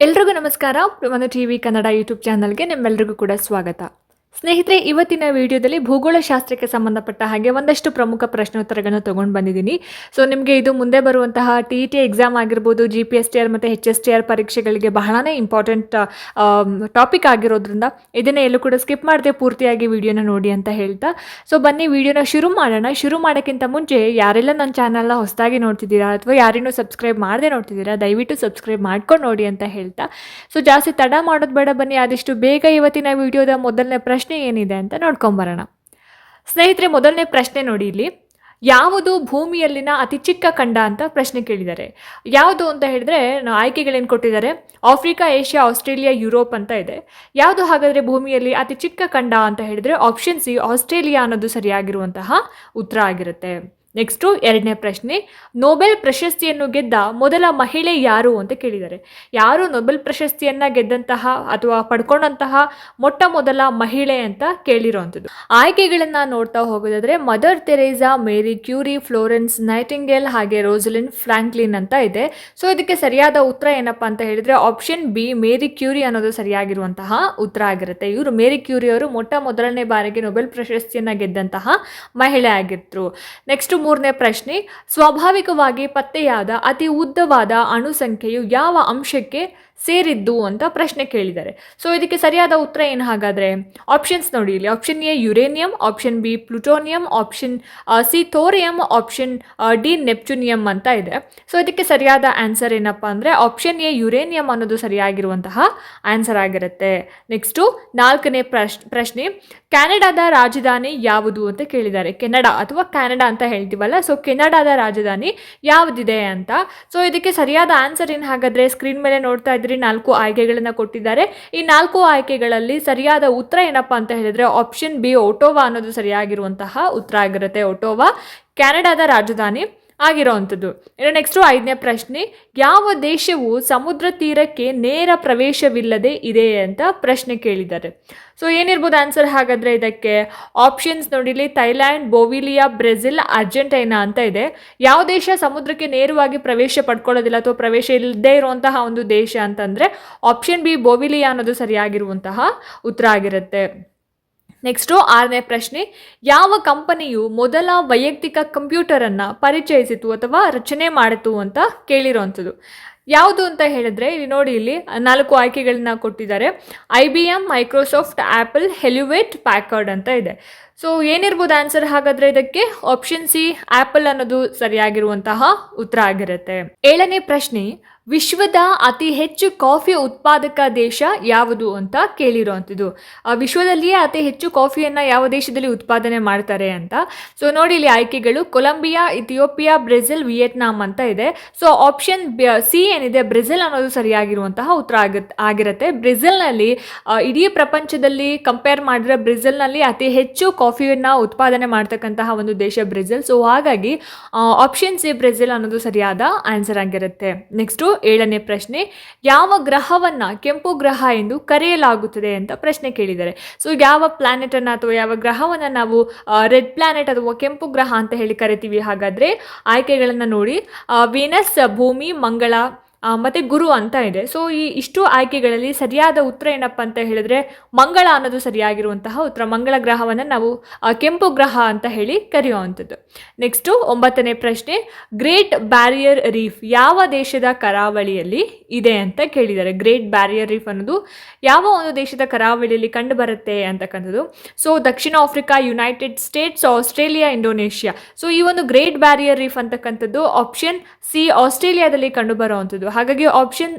ಎಲ್ರಿಗೂ ನಮಸ್ಕಾರ. ಪ್ರಮದ TV Kannada YouTube ಚಾನಲ್ಗೆ ನಿಮ್ಮೆಲ್ಲರಿಗೂ ಕೂಡ ಸ್ವಾಗತ. ಸ್ನೇಹಿತರೆ, ಇವತ್ತಿನ ವಿಡಿಯೋದಲ್ಲಿ ಭೂಗೋಳಶಾಸ್ತ್ರಕ್ಕೆ ಸಂಬಂಧಪಟ್ಟ ಹಾಗೆ ಒಂದಷ್ಟು ಪ್ರಮುಖ ಪ್ರಶ್ನೋತ್ತರಗಳನ್ನು ತೊಗೊಂಡು ಬಂದಿದ್ದೀನಿ. ಸೊ ನಿಮಗೆ ಇದು ಮುಂದೆ ಬರುವಂತಹ TET ಎಕ್ಸಾಮ್ ಆಗಿರ್ಬೋದು, GPSTR ಮತ್ತು HSTR ಪರೀಕ್ಷೆಗಳಿಗೆ ಬಹಳನೇ ಇಂಪಾರ್ಟೆಂಟ್ ಟಾಪಿಕ್ ಆಗಿರೋದ್ರಿಂದ ಇದನ್ನೇ ಎಲ್ಲೂ ಕೂಡ ಸ್ಕಿಪ್ ಮಾಡದೆ ಪೂರ್ತಿಯಾಗಿ ವಿಡಿಯೋನ ನೋಡಿ ಅಂತ ಹೇಳ್ತಾ, ಸೊ ಬನ್ನಿ ವಿಡಿಯೋನ ಶುರು ಮಾಡೋಣ. ಶುರು ಮಾಡೋಕ್ಕಿಂತ ಮುಂಚೆ ಯಾರೆಲ್ಲ ನನ್ನ ಚಾನಲ್ನ ಹೊಸದಾಗಿ ನೋಡ್ತಿದ್ದೀರಾ ಅಥವಾ ಯಾರಿನ್ನೂ ಸಬ್ಸ್ಕ್ರೈಬ್ ಮಾಡದೆ ನೋಡ್ತಿದ್ದೀರಾ, ದಯವಿಟ್ಟು ಸಬ್ಸ್ಕ್ರೈಬ್ ಮಾಡ್ಕೊಂಡು ನೋಡಿ ಅಂತ ಹೇಳ್ತಾ, ಸೊ ಜಾಸ್ತಿ ತಡ ಮಾಡೋದು ಬೇಡ, ಬನ್ನಿ ಆದಷ್ಟು ಬೇಗ ಇವತ್ತಿನ ವಿಡಿಯೋದ ಮೊದಲನೇ ಪ್ರಶ್ನೆ ಏನಿದೆ ಅಂತ ನೋಡ್ಕೊಂಬರೋಣ. ಸ್ನೇಹಿತರೆ, ಮೊದಲನೇ ಪ್ರಶ್ನೆ ನೋಡಿ ಇಲ್ಲಿ. ಯಾವುದು ಭೂಮಿಯಲ್ಲಿನ ಅತಿ ಚಿಕ್ಕ ಖಂಡ ಅಂತ ಪ್ರಶ್ನೆ ಕೇಳಿದ್ದಾರೆ. ಯಾವುದು ಅಂತ ಹೇಳಿದ್ರೆ ಆಯ್ಕೆಗಳೇನು ಕೊಟ್ಟಿದ್ದಾರೆ? ಆಫ್ರಿಕಾ, ಏಷ್ಯಾ, ಆಸ್ಟ್ರೇಲಿಯಾ, ಯುರೋಪ್ ಅಂತ ಇದೆ. ಯಾವುದು ಹಾಗಾದರೆ ಭೂಮಿಯಲ್ಲಿ ಅತಿ ಚಿಕ್ಕ ಖಂಡ ಅಂತ ಹೇಳಿದ್ರೆ ಆಪ್ಷನ್ ಸಿ ಆಸ್ಟ್ರೇಲಿಯಾ ಅನ್ನೋದು ಸರಿಯಾಗಿರುವಂತಹ ಉತ್ತರ ಆಗಿರುತ್ತೆ. ನೆಕ್ಸ್ಟು ಎರಡನೇ ಪ್ರಶ್ನೆ, ನೊಬೆಲ್ ಪ್ರಶಸ್ತಿಯನ್ನು ಗೆದ್ದ ಮೊದಲ ಮಹಿಳೆ ಯಾರು ಅಂತ ಕೇಳಿದ್ದಾರೆ. ಯಾರು ನೊಬೆಲ್ ಪ್ರಶಸ್ತಿಯನ್ನು ಗೆದ್ದಂತಹ ಅಥವಾ ಪಡ್ಕೊಂಡಂತಹ ಮೊಟ್ಟ ಮೊದಲ ಮಹಿಳೆ ಅಂತ ಕೇಳಿರೋವಂಥದ್ದು. ಆಯ್ಕೆಗಳನ್ನು ನೋಡ್ತಾ ಹೋಗೋದಾದ್ರೆ Mother Teresa, Marie Curie, Florence Nightingale ಹಾಗೆ ರೋಸಲಿನ್ ಫ್ರಾಂಕ್ಲಿನ್ ಅಂತ ಇದೆ. ಸೊ ಇದಕ್ಕೆ ಸರಿಯಾದ ಉತ್ತರ ಏನಪ್ಪ ಅಂತ ಹೇಳಿದ್ರೆ ಆಪ್ಷನ್ ಬಿ ಮೇರಿ ಕ್ಯೂರಿ ಅನ್ನೋದು ಸರಿಯಾಗಿರುವಂತಹ ಉತ್ತರ ಆಗಿರುತ್ತೆ. ಇವರು ಮೇರಿ ಕ್ಯೂರಿ ಅವರು ಮೊಟ್ಟ ಮೊದಲನೇ ಬಾರಿಗೆ ನೊಬೆಲ್ ಪ್ರಶಸ್ತಿಯನ್ನು ಗೆದ್ದಂತಹ ಮಹಿಳೆ ಆಗಿದ್ರು. ನೆಕ್ಸ್ಟ್ ಮೂರನೇ ಪ್ರಶ್ನೆ, ಸ್ವಾಭಾವಿಕವಾಗಿ ಪತ್ತೆಯಾದ ಅತಿ ಉದ್ದವಾದ ಅಣು ಸಂಖ್ಯೆಯು ಯಾವ ಅಂಶಕ್ಕೆ ಸೇರಿದ್ದು ಅಂತ ಪ್ರಶ್ನೆ ಕೇಳಿದ್ದಾರೆ. ಸೊ ಇದಕ್ಕೆ ಸರಿಯಾದ ಉತ್ತರ ಏನು ಹಾಗಾದರೆ? ಆಪ್ಷನ್ಸ್ ನೋಡಿ ಇಲ್ಲಿ. Option A uranium, option B plutonium, option C thorium, option D neptunium ಅಂತ ಇದೆ. ಸೊ ಇದಕ್ಕೆ ಸರಿಯಾದ ಆನ್ಸರ್ ಏನಪ್ಪ ಅಂದರೆ ಆಪ್ಷನ್ ಎ ಯುರೇನಿಯಂ ಅನ್ನೋದು ಸರಿಯಾಗಿರುವಂತಹ ಆನ್ಸರ್ ಆಗಿರುತ್ತೆ. ನೆಕ್ಸ್ಟು ನಾಲ್ಕನೇ ಪ್ರಶ್ನೆ, ಕೆನಡಾದ ರಾಜಧಾನಿ ಯಾವುದು ಅಂತ ಕೇಳಿದ್ದಾರೆ. ಕೆನಡಾ ಅಥವಾ ಕ್ಯಾನಡಾ ಅಂತ ಹೇಳ್ತೀವಲ್ಲ, ಸೊ ಕೆನಡಾದ ರಾಜಧಾನಿ ಯಾವುದಿದೆ ಅಂತ. ಸೊ ಇದಕ್ಕೆ ಸರಿಯಾದ ಆನ್ಸರ್ ಏನು ಹಾಗಾದರೆ? ಸ್ಕ್ರೀನ್ ಮೇಲೆ ನೋಡ್ತಾ ಇದ್ರಿ, 4 ಆಯ್ಕೆಗಳನ್ನು ಕೊಟ್ಟಿದ್ದಾರೆ. ಈ 4 ಆಯ್ಕೆಗಳಲ್ಲಿ ಸರಿಯಾದ ಉತ್ತರ ಏನಪ್ಪ ಅಂತ ಹೇಳಿದ್ರೆ ಆಪ್ಷನ್ ಬಿ ಒಟೋವಾ ಅನ್ನೋದು ಸರಿಯಾಗಿರುವಂತಹ ಉತ್ತರ ಆಗಿರುತ್ತೆ. ಒಟೋವಾ ಕೆನಡಾದ ರಾಜಧಾನಿ ಆಗಿರೋವಂಥದ್ದು. ಇನ್ನು ನೆಕ್ಸ್ಟು 5ನೇ ಪ್ರಶ್ನೆ, ಯಾವ ದೇಶವು ಸಮುದ್ರ ತೀರಕ್ಕೆ ನೇರ ಪ್ರವೇಶವಿಲ್ಲದೆ ಇದೆ ಅಂತ ಪ್ರಶ್ನೆ ಕೇಳಿದ್ದಾರೆ. ಸೊ ಏನಿರ್ಬೋದು ಆನ್ಸರ್ ಹಾಗಾದರೆ ಇದಕ್ಕೆ? ಆಪ್ಷನ್ಸ್ ನೋಡಿಲಿ, ಥೈಲ್ಯಾಂಡ್, ಬೋವಿಲಿಯಾ, ಬ್ರೆಜಿಲ್, ಅರ್ಜೆಂಟೈನಾ ಅಂತ ಇದೆ. ಯಾವ ದೇಶ ಸಮುದ್ರಕ್ಕೆ ನೇರವಾಗಿ ಪ್ರವೇಶ ಪಡ್ಕೊಳ್ಳೋದಿಲ್ಲ ಅಥವಾ ಪ್ರವೇಶ ಇಲ್ಲದೆ ಇರುವಂತಹ ಒಂದು ದೇಶ ಅಂತಂದರೆ ಆಪ್ಷನ್ ಬಿ ಬೋವಿಲಿಯಾ ಅನ್ನೋದು ಸರಿಯಾಗಿರುವಂತಹ ಉತ್ತರ ಆಗಿರುತ್ತೆ. ನೆಕ್ಸ್ಟು 6ನೇ ಪ್ರಶ್ನೆ, ಯಾವ ಕಂಪನಿಯು ಮೊದಲ ವೈಯಕ್ತಿಕ ಕಂಪ್ಯೂಟರನ್ನು ಪರಿಚಯಿಸಿತು ಅಥವಾ ರಚನೆ ಮಾಡಿತು ಅಂತ ಕೇಳಿರೋವಂಥದ್ದು. ಯಾವುದು ಅಂತ ಹೇಳಿದ್ರೆ ಇಲ್ಲಿ ನೋಡಿ, ಇಲ್ಲಿ 4 ಆಯ್ಕೆಗಳನ್ನ ಕೊಟ್ಟಿದ್ದಾರೆ. IBM, ಮೈಕ್ರೋಸಾಫ್ಟ್, ಆ್ಯಪಲ್, ಹೆಲ್ಯುವೇಟ್, ಪ್ಯಾಕರ್ಡ್ ಅಂತ ಇದೆ. ಸೊ ಏನಿರ್ಬೋದು ಆನ್ಸರ್ ಹಾಗಾದರೆ ಇದಕ್ಕೆ? ಆಪ್ಷನ್ ಸಿ ಆ್ಯಪಲ್ ಅನ್ನೋದು ಸರಿಯಾಗಿರುವಂತಹ ಉತ್ತರ ಆಗಿರುತ್ತೆ. 7ನೇ ಪ್ರಶ್ನೆ, ವಿಶ್ವದ ಅತಿ ಹೆಚ್ಚು ಕಾಫಿ ಉತ್ಪಾದಕ ದೇಶ ಯಾವುದು ಅಂತ ಕೇಳಿರೋವಂಥದ್ದು. ವಿಶ್ವದಲ್ಲಿಯೇ ಅತಿ ಹೆಚ್ಚು ಕಾಫಿಯನ್ನು ಯಾವ ದೇಶದಲ್ಲಿ ಉತ್ಪಾದನೆ ಮಾಡ್ತಾರೆ ಅಂತ. ಸೊ ನೋಡಿ ಇಲ್ಲಿ ಆಯ್ಕೆಗಳು ಕೊಲಂಬಿಯಾ, ಇಥಿಯೋಪಿಯಾ, ಬ್ರೆಜಿಲ್, ವಿಯೆಟ್ನಾಂ ಅಂತ ಇದೆ. ಸೊ ಆಪ್ಷನ್ ಸಿ ಏನಿದೆ ಬ್ರೆಜಿಲ್ ಅನ್ನೋದು ಸರಿಯಾಗಿರುವಂತಹ ಉತ್ತರ ಆಗಿರುತ್ತೆ. ಬ್ರೆಜಿಲ್ನಲ್ಲಿ ಇಡೀ ಪ್ರಪಂಚದಲ್ಲಿ ಕಂಪೇರ್ ಮಾಡಿದ್ರೆ ಬ್ರೆಜಿಲ್ನಲ್ಲಿ ಅತಿ ಹೆಚ್ಚು ಕಾಫಿಯನ್ನು ಉತ್ಪಾದನೆ ಮಾಡ್ತಕ್ಕಂತಹ ಒಂದು ದೇಶ ಬ್ರೆಜಿಲ್. ಸೊ ಹಾಗಾಗಿ ಆಪ್ಷನ್ ಸಿ ಬ್ರೆಜಿಲ್ ಅನ್ನೋದು ಸರಿಯಾದ ಆನ್ಸರ್ ಆಗಿರುತ್ತೆ. ನೆಕ್ಸ್ಟು 7ನೇ ಪ್ರಶ್ನೆ, ಯಾವ ಗ್ರಹವನ್ನು ಕೆಂಪು ಗ್ರಹ ಎಂದು ಕರೆಯಲಾಗುತ್ತದೆ ಅಂತ ಪ್ರಶ್ನೆ ಕೇಳಿದ್ದಾರೆ. ಸೊ ಯಾವ ಪ್ಲಾನೆಟನ್ನು ಅಥವಾ ಯಾವ ಗ್ರಹವನ್ನು ನಾವು ರೆಡ್ ಪ್ಲಾನೆಟ್ ಅಥವಾ ಕೆಂಪು ಗ್ರಹ ಅಂತ ಹೇಳಿ ಕರಿತೀವಿ ಹಾಗಾದರೆ? ಆಯ್ಕೆಗಳನ್ನು ನೋಡಿ, ವೀನಸ್, ಭೂಮಿ, ಮಂಗಳ ಮತ್ತು ಗುರು ಅಂತ ಇದೆ. ಸೊ ಈ ಇಷ್ಟು ಆಯ್ಕೆಗಳಲ್ಲಿ ಸರಿಯಾದ ಉತ್ತರ ಏನಪ್ಪ ಅಂತ ಹೇಳಿದ್ರೆ ಮಂಗಳ ಅನ್ನೋದು ಸರಿಯಾಗಿರುವಂತಹ ಉತ್ತರ. ಮಂಗಳ ಗ್ರಹವನ್ನು ನಾವು ಕೆಂಪು ಗ್ರಹ ಅಂತ ಹೇಳಿ ಕರೆಯುವಂಥದ್ದು. ನೆಕ್ಸ್ಟು 9ನೇ ಪ್ರಶ್ನೆ, ಗ್ರೇಟ್ ಬ್ಯಾರಿಯರ್ ರೀಫ್ ಯಾವ ದೇಶದ ಕರಾವಳಿಯಲ್ಲಿ ಇದೆ ಅಂತ ಕೇಳಿದ್ದಾರೆ. ಗ್ರೇಟ್ ಬ್ಯಾರಿಯರ್ ರೀಫ್ ಅನ್ನೋದು ಯಾವ ಒಂದು ದೇಶದ ಕರಾವಳಿಯಲ್ಲಿ ಕಂಡು ಬರುತ್ತೆ ಅಂತಕ್ಕಂಥದ್ದು. ಸೊ ದಕ್ಷಿಣ Africa, United States, Australia, Indonesia. So ಈ ಒಂದು ಗ್ರೇಟ್ ಬ್ಯಾರಿಯರ್ ರೀಫ್ ಅಂತಕ್ಕಂಥದ್ದು ಆಪ್ಷನ್ ಸಿ ಆಸ್ಟ್ರೇಲಿಯಾದಲ್ಲಿ ಕಂಡು ಬರುವಂಥದ್ದು. ಹಾಗಾಗಿ ಆಪ್ಷನ್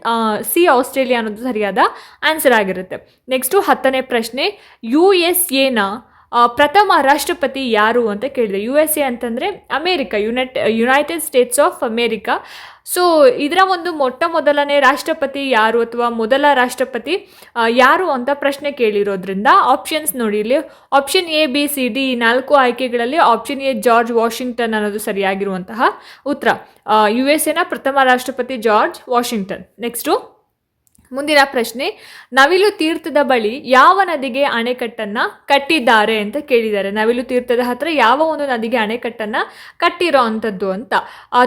ಸಿ ಆಸ್ಟ್ರೇಲಿಯಾ ಅನ್ನೋದು ಸರಿಯಾದ ಆನ್ಸರ್ ಆಗಿರುತ್ತೆ. ನೆಕ್ಸ್ಟು 10ನೇ ಪ್ರಶ್ನೆ, USA ಪ್ರಥಮ ರಾಷ್ಟ್ರಪತಿ ಯಾರು ಅಂತ ಕೇಳಿದೆ. USA ಅಂತಂದರೆ America, United States of America. So ಇದರ ಒಂದು ಮೊಟ್ಟ ಮೊದಲನೇ ರಾಷ್ಟ್ರಪತಿ ಯಾರು ಅಥವಾ ಮೊದಲ ರಾಷ್ಟ್ರಪತಿ ಯಾರು ಅಂತ ಪ್ರಶ್ನೆ ಕೇಳಿರೋದ್ರಿಂದ ಆಪ್ಷನ್ಸ್ ನೋಡಿ ಇಲ್ಲಿ. Option A, B, C, D 4 ಆಯ್ಕೆಗಳಲ್ಲಿ ಆಪ್ಷನ್ ಎ ಜಾರ್ಜ್ ವಾಷಿಂಗ್ಟನ್ ಅನ್ನೋದು ಸರಿಯಾಗಿರುವಂತಹ ಉತ್ತರ. USA ಪ್ರಥಮ ರಾಷ್ಟ್ರಪತಿ ಜಾರ್ಜ್ ವಾಷಿಂಗ್ಟನ್. ನೆಕ್ಸ್ಟು ಮುಂದಿನ ಪ್ರಶ್ನೆ, ನವಿಲು ತೀರ್ಥದ ಬಳಿ ಯಾವ ನದಿಗೆ ಅಣೆಕಟ್ಟನ್ನು ಕಟ್ಟಿದ್ದಾರೆ ಅಂತ ಕೇಳಿದ್ದಾರೆ. ನವಿಲು ತೀರ್ಥದ ಹತ್ರ ಯಾವ ಒಂದು ನದಿಗೆ ಅಣೆಕಟ್ಟನ್ನು ಕಟ್ಟಿರೋ ಅಂಥದ್ದು ಅಂತ.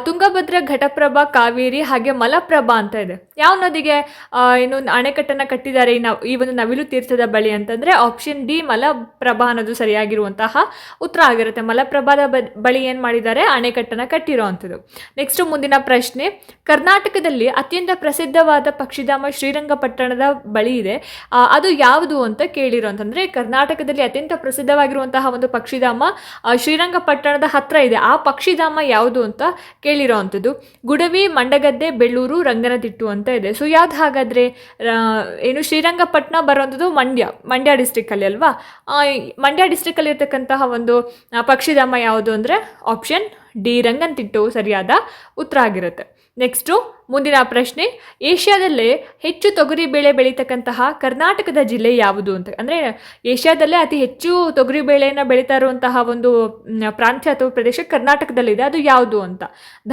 ತುಂಗಭದ್ರಾ, ಘಟಪ್ರಭಾ, ಕಾವೇರಿ ಹಾಗೆ ಮಲಪ್ರಭಾ ಅಂತ ಇದೆ. ಯಾವ ನದಿಗೆ ಏನು ಅಣೆಕಟ್ಟನ್ನು ಕಟ್ಟಿದ್ದಾರೆ ಈ ಒಂದು ನವಿಲು ತೀರ್ಥದ ಬಳಿ ಅಂತಂದರೆ ಆಪ್ಷನ್ ಡಿ ಮಲಪ್ರಭಾ ಅನ್ನೋದು ಸರಿಯಾಗಿರುವಂತಹ ಉತ್ತರ ಆಗಿರುತ್ತೆ. ಮಲಪ್ರಭಾದ ಬಳಿ ಏನು ಮಾಡಿದ್ದಾರೆ, ಅಣೆಕಟ್ಟನ್ನು ಕಟ್ಟಿರೋ ಅಂಥದ್ದು. ನೆಕ್ಸ್ಟ್ ಮುಂದಿನ ಪ್ರಶ್ನೆ, ಕರ್ನಾಟಕದಲ್ಲಿ ಅತ್ಯಂತ ಪ್ರಸಿದ್ಧವಾದ ಪಕ್ಷಿಧಾಮ ಶ್ರೀರಂಗಪಟ್ಟಣದ ಬಳಿ ಇದೆ, ಅದು ಯಾವುದು ಅಂತ ಕೇಳಿರೋ ಅಂತಂದರೆ ಕರ್ನಾಟಕದಲ್ಲಿ ಅತ್ಯಂತ ಪ್ರಸಿದ್ಧವಾಗಿರುವಂತಹ ಒಂದು ಪಕ್ಷಿಧಾಮ ಶ್ರೀರಂಗಪಟ್ಟಣದ ಹತ್ರ ಇದೆ. ಆ ಪಕ್ಷಿಧಾಮ ಯಾವುದು ಅಂತ ಕೇಳಿರೋ ಅಂಥದ್ದು. ಗುಡವಿ, ಮಂಡಗದ್ದೆ, ಬೆಳ್ಳೂರು, ರಂಗನತಿಟ್ಟು ಅಂತ ಇದೆ. ಸೊ ಯಾವ್ದು ಹಾಗಾದರೆ ಏನು ಶ್ರೀರಂಗಪಟ್ಟಣ ಬರುವಂಥದ್ದು ಮಂಡ್ಯ ಡಿಸ್ಟ್ರಿಕ್ಕಲ್ಲಿ ಅಲ್ವಾ. ಮಂಡ್ಯ ಡಿಸ್ಟ್ರಿಕ್ಕಲ್ಲಿ ಇರ್ತಕ್ಕಂತಹ ಒಂದು ಪಕ್ಷಿಧಾಮ ಯಾವುದು ಅಂದರೆ ಆಪ್ಷನ್ ಡಿ ರಂಗನತಿಟ್ಟು ಸರಿಯಾದ ಉತ್ತರ ಆಗಿರುತ್ತೆ. ನೆಕ್ಸ್ಟು ಮುಂದಿನ ಪ್ರಶ್ನೆ, ಏಷ್ಯಾದಲ್ಲೇ ಹೆಚ್ಚು ತೊಗರಿ ಬೇಳೆ ಬೆಳೀತಕ್ಕಂತಹ ಕರ್ನಾಟಕದ ಜಿಲ್ಲೆ ಯಾವುದು ಅಂತ. ಅಂದರೆ ಏಷ್ಯಾದಲ್ಲೇ ಅತಿ ಹೆಚ್ಚು ತೊಗರಿ ಬೇಳೆಯನ್ನು ಬೆಳೀತಾ ಇರುವಂತಹ ಒಂದು ಪ್ರಾಂತ್ಯ ಅಥವಾ ಪ್ರದೇಶ ಕರ್ನಾಟಕದಲ್ಲಿದೆ, ಅದು ಯಾವುದು ಅಂತ.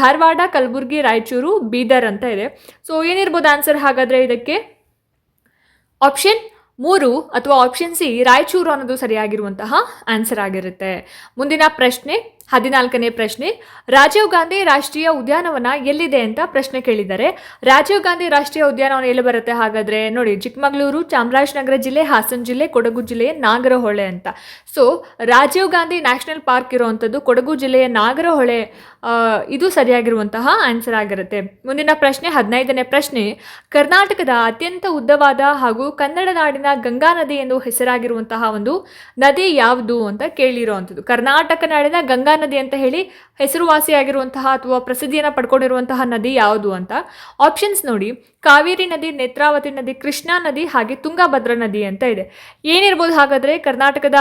ಧಾರವಾಡ, ಕಲಬುರಗಿ, ರಾಯಚೂರು, ಬೀದರ್ ಅಂತ ಇದೆ. ಸೊ ಏನಿರ್ಬೋದು ಆನ್ಸರ್ ಹಾಗಾದರೆ ಇದಕ್ಕೆ? ಆಪ್ಷನ್ 3 ಅಥವಾ ಆಪ್ಷನ್ ಸಿ ರಾಯಚೂರು ಅನ್ನೋದು ಸರಿಯಾಗಿರುವಂತಹ ಆನ್ಸರ್ ಆಗಿರುತ್ತೆ. ಮುಂದಿನ ಪ್ರಶ್ನೆ 14ನೇ ಪ್ರಶ್ನೆ, ರಾಜೀವ್ ಗಾಂಧಿ ರಾಷ್ಟ್ರೀಯ ಉದ್ಯಾನವನ ಎಲ್ಲಿದೆ ಅಂತ ಪ್ರಶ್ನೆ ಕೇಳಿದ್ದಾರೆ. ರಾಜೀವ್ ಗಾಂಧಿ ರಾಷ್ಟ್ರೀಯ ಉದ್ಯಾನವನ ಎಲ್ಲಿ ಬರುತ್ತೆ ಹಾಗಾದರೆ? ನೋಡಿ, ಚಿಕ್ಕಮಗಳೂರು, ಚಾಮರಾಜನಗರ ಜಿಲ್ಲೆ, ಹಾಸನ ಜಿಲ್ಲೆ, ಕೊಡಗು ಜಿಲ್ಲೆಯ ನಾಗರಹೊಳೆ ಅಂತ. So Rajiv Gandhi national park ಇರುವಂಥದ್ದು ಕೊಡಗು ಜಿಲ್ಲೆಯ ನಾಗರಹೊಳೆ, ಇದು ಸರಿಯಾಗಿರುವಂತಹ ಆನ್ಸರ್ ಆಗಿರುತ್ತೆ. ಮುಂದಿನ ಪ್ರಶ್ನೆ 15ನೇ ಪ್ರಶ್ನೆ, ಕರ್ನಾಟಕದ ಅತ್ಯಂತ ಉದ್ದವಾದ ಹಾಗೂ ಕನ್ನಡ ನಾಡಿನ ಗಂಗಾ ನದಿ ಎಂದು ಹೆಸರಾಗಿರುವಂತಹ ಒಂದು ನದಿ ಯಾವುದು ಅಂತ ಕೇಳಿರುವಂಥದ್ದು. ಕರ್ನಾಟಕ ನಾಡಿನ ಗಂಗಾ ನದಿ ಅಂತ ಹೇಳಿ ಹೆಸರುವಾಸಿಯಾಗಿರುವಂತಹ ಅಥವಾ ಪ್ರಸಿದ್ಧಿಯನ್ನು ಪಡ್ಕೊಂಡಿರುವಂತಹ ನದಿ ಯಾವುದು ಅಂತ. ಆಪ್ಷನ್ಸ್ ನೋಡಿ, ಕಾವೇರಿ ನದಿ, ನೇತ್ರಾವತಿ ನದಿ, ಕೃಷ್ಣಾ ನದಿ ಹಾಗೆ ತುಂಗಭದ್ರಾ ನದಿ ಅಂತ ಇದೆ. ಏನಿರ್ಬೋದು ಹಾಗಾದರೆ ಕರ್ನಾಟಕದ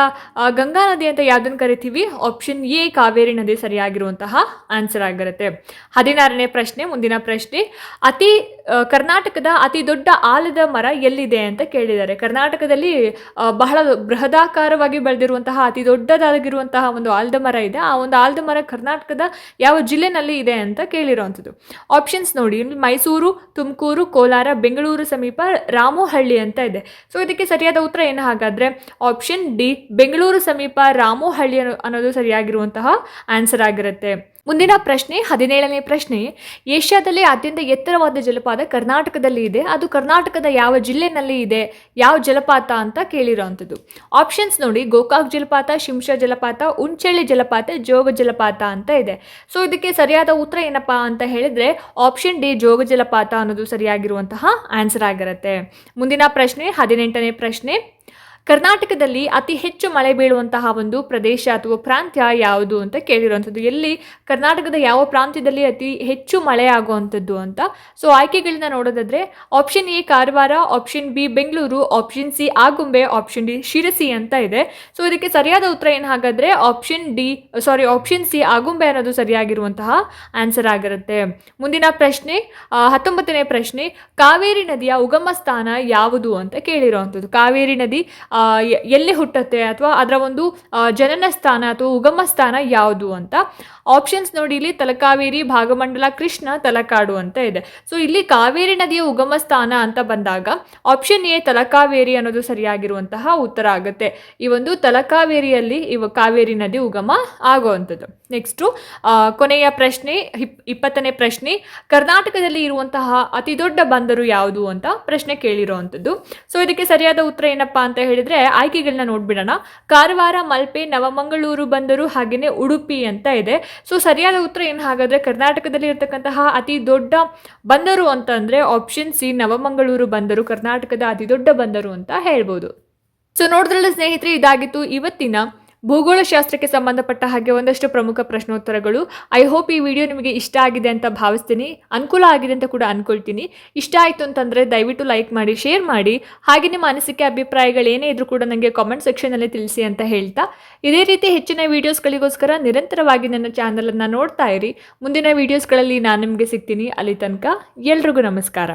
ಗಂಗಾ ನದಿ ಅಂತ ಯಾವುದನ್ನು ಕರಿತೀವಿ? ಆಪ್ಷನ್ ಎ ಕಾವೇರಿ ನದಿ ಸರಿಯಾಗಿರುವಂತಹ ಆನ್ಸರ್ ಆಗಿರುತ್ತೆ. 16ನೇ ಪ್ರಶ್ನೆ, ಮುಂದಿನ ಪ್ರಶ್ನೆ, ಕರ್ನಾಟಕದ ಅತಿ ದೊಡ್ಡ ಆಲದ ಮರ ಎಲ್ಲಿದೆ ಅಂತ ಕೇಳಿದ್ದಾರೆ. ಕರ್ನಾಟಕದಲ್ಲಿ ಬಹಳ ಬೃಹದಾಕಾರವಾಗಿ ಬೆಳೆದಿರುವಂತಹ ಅತಿ ದೊಡ್ಡದಾಗಿರುವಂತಹ ಒಂದು ಆಲದ ಮರ ಇದೆ. ಆ ಒಂದು ಆಲದ ಮರ ಕರ್ನಾಟಕದ ಯಾವ ಜಿಲ್ಲೆನಲ್ಲಿ ಇದೆ ಅಂತ ಕೇಳಿರುವಂಥದ್ದು. ಆಪ್ಷನ್ಸ್ ನೋಡಿ, ಮೈಸೂರು, ತುಮಕೂರು, ಕೋಲಾರ, ಬೆಂಗಳೂರು ಸಮೀಪ ರಾಮೋಹಳ್ಳಿ ಅಂತ ಇದೆ. ಸೊ ಇದಕ್ಕೆ ಸರಿಯಾದ ಉತ್ತರ ಏನು ಹಾಗಾದರೆ? ಆಪ್ಷನ್ ಡಿ ಬೆಂಗಳೂರು ಸಮೀಪ ರಾಮೋಹಳ್ಳಿ ಅನ್ನೋದು ಸರಿಯಾಗಿರುವಂತಹ ಆನ್ಸರ್ ಆಗಿರುತ್ತೆ. ಮುಂದಿನ ಪ್ರಶ್ನೆ 17ನೇ ಪ್ರಶ್ನೆ, ಏಷ್ಯಾದಲ್ಲಿ ಅತ್ಯಂತ ಎತ್ತರವಾದ ಜಲಪಾತ ಕರ್ನಾಟಕದಲ್ಲಿ ಇದೆ, ಅದು ಕರ್ನಾಟಕದ ಯಾವ ಜಿಲ್ಲೆನಲ್ಲಿ ಇದೆ, ಯಾವ ಜಲಪಾತ ಅಂತ ಕೇಳಿರೋವಂಥದ್ದು. ಆಪ್ಷನ್ಸ್ ನೋಡಿ, ಗೋಕಾಕ್ ಜಲಪಾತ, ಶಿಂಷಾ ಜಲಪಾತ, ಉಂಚಳ್ಳಿ ಜಲಪಾತ, ಜೋಗ ಜಲಪಾತ ಅಂತ ಇದೆ. ಸೊ ಇದಕ್ಕೆ ಸರಿಯಾದ ಉತ್ತರ ಏನಪ್ಪಾ ಅಂತ ಹೇಳಿದ್ರೆ ಆಪ್ಷನ್ ಡಿ ಜೋಗ ಜಲಪಾತ ಅನ್ನೋದು ಸರಿಯಾಗಿರುವಂತಹ ಆನ್ಸರ್ ಆಗಿರುತ್ತೆ. ಮುಂದಿನ ಪ್ರಶ್ನೆ 18ನೇ ಪ್ರಶ್ನೆ, ಕರ್ನಾಟಕದಲ್ಲಿ ಅತಿ ಹೆಚ್ಚು ಮಳೆ ಬೀಳುವಂತಹ ಒಂದು ಪ್ರದೇಶ ಅಥವಾ ಪ್ರಾಂತ್ಯ ಯಾವುದು ಅಂತ ಕೇಳಿರುವಂಥದ್ದು. ಎಲ್ಲಿ ಕರ್ನಾಟಕದ ಯಾವ ಪ್ರಾಂತ್ಯದಲ್ಲಿ ಅತಿ ಹೆಚ್ಚು ಮಳೆ ಆಗುವಂಥದ್ದು ಅಂತ. ಸೊ ಆಯ್ಕೆಗಳನ್ನ ನೋಡೋದಾದ್ರೆ option A Karwar, option B Bengaluru, option C Agumbe, option D Sirsi ಅಂತ ಇದೆ. ಸೊ ಇದಕ್ಕೆ ಸರಿಯಾದ ಉತ್ತರ ಏನು ಹಾಗಾದರೆ ಆಪ್ಷನ್ ಸಿ ಆಗುಂಬೆ ಅನ್ನೋದು ಸರಿಯಾಗಿರುವಂತಹ ಆನ್ಸರ್ ಆಗಿರುತ್ತೆ. ಮುಂದಿನ ಪ್ರಶ್ನೆ 19ನೇ ಪ್ರಶ್ನೆ, ಕಾವೇರಿ ನದಿಯ ಉಗಮ ಸ್ಥಾನ ಯಾವುದು ಅಂತ ಕೇಳಿರುವಂಥದ್ದು. ಕಾವೇರಿ ನದಿ ಎಲ್ಲಿ ಹುಟ್ಟುತ್ತೆ ಅಥವಾ ಅದರ ಒಂದು ಜನನ ಸ್ಥಾನ ಅಥವಾ ಉಗಮ ಸ್ಥಾನ ಯಾವುದು ಅಂತ. ಆಪ್ಷನ್ಸ್ ನೋಡಿ, ಇಲ್ಲಿ ತಲಕಾವೇರಿ, ಭಾಗಮಂಡಲ, ಕೃಷ್ಣ, ತಲಕಾಡು ಅಂತ ಇದೆ. ಸೊ ಇಲ್ಲಿ ಕಾವೇರಿ ನದಿಯ ಉಗಮ ಸ್ಥಾನ ಅಂತ ಬಂದಾಗ ಆಪ್ಷನ್ ಎ ತಲಕಾವೇರಿ ಅನ್ನೋದು ಸರಿಯಾಗಿರುವಂತಹ ಉತ್ತರ ಆಗುತ್ತೆ. ಈ ಒಂದು ತಲಕಾವೇರಿಯಲ್ಲಿ ಕಾವೇರಿ ನದಿ ಉಗಮ ಆಗುವಂಥದ್ದು. ನೆಕ್ಸ್ಟು ಕೊನೆಯ ಪ್ರಶ್ನೆ 20ನೇ ಪ್ರಶ್ನೆ, ಕರ್ನಾಟಕದಲ್ಲಿ ಇರುವಂತಹ ಅತಿ ದೊಡ್ಡ ಬಂದರು ಯಾವುದು ಅಂತ ಪ್ರಶ್ನೆ ಕೇಳಿರುವಂಥದ್ದು. ಸೊ ಇದಕ್ಕೆ ಸರಿಯಾದ ಉತ್ತರ ಏನಪ್ಪಾ ಅಂತ ಹೇಳಿದ್ರೆ ಆಯ್ಕೆಗಳನ್ನ ನೋಡ್ಬಿಡೋಣ. ಕಾರವಾರ, ಮಲ್ಪೆ, ನವಮಂಗಳೂರು ಬಂದರು ಹಾಗೆಯೇ ಉಡುಪಿ ಅಂತ ಇದೆ. ಸೊ ಸರಿಯಾದ ಉತ್ತರ ಏನು ಹಾಗಾದರೆ ಕರ್ನಾಟಕದಲ್ಲಿ ಇರತಕ್ಕಂತಹ ಅತಿ ದೊಡ್ಡ ಬಂದರು ಅಂತ ಅಂದರೆ ಆಪ್ಷನ್ ಸಿ ನವಮಂಗಳೂರು ಬಂದರು ಕರ್ನಾಟಕದ ಅತಿ ದೊಡ್ಡ ಬಂದರು ಅಂತ ಹೇಳ್ಬೋದು. ಸೊ ನೋಡಿದ್ರಲ್ಲ ಸ್ನೇಹಿತರೆ, ಇದಾಗಿತ್ತು ಇವತ್ತಿನ ಭೂಗೋಳಶಾಸ್ತ್ರಕ್ಕೆ ಸಂಬಂಧಪಟ್ಟ ಹಾಗೆ ಒಂದಷ್ಟು ಪ್ರಮುಖ ಪ್ರಶ್ನೋತ್ತರಗಳು. ಐ ಹೋಪ್ ಈ ವಿಡಿಯೋ ನಿಮಗೆ ಇಷ್ಟ ಆಗಿದೆ ಅಂತ ಭಾವಿಸ್ತೀನಿ, ಅನುಕೂಲ ಆಗಿದೆ ಅಂತ ಕೂಡ ಅಂದ್ಕೊಳ್ತೀನಿ. ಇಷ್ಟ ಆಯಿತು ಅಂತಂದರೆ ದಯವಿಟ್ಟು ಲೈಕ್ ಮಾಡಿ, ಶೇರ್ ಮಾಡಿ, ಹಾಗೆ ನಿಮ್ಮ ಅನಿಸಿಕೆ ಅಭಿಪ್ರಾಯಗಳು ಏನೇ ಇದ್ರೂ ಕೂಡ ನನಗೆ ಕಾಮೆಂಟ್ ಸೆಕ್ಷನಲ್ಲಿ ತಿಳಿಸಿ ಅಂತ ಹೇಳ್ತಾ, ಇದೇ ರೀತಿ ಹೆಚ್ಚಿನ ವೀಡಿಯೋಸ್ಗಳಿಗೋಸ್ಕರ ನಿರಂತರವಾಗಿ ನನ್ನ ಚಾನಲನ್ನು ನೋಡ್ತಾ ಇರಿ. ಮುಂದಿನ ವೀಡಿಯೋಸ್ಗಳಲ್ಲಿ ನಾನು ನಿಮಗೆ ಸಿಗ್ತೀನಿ. ಅಲ್ಲಿ ತನಕ ಎಲ್ರಿಗೂ ನಮಸ್ಕಾರ.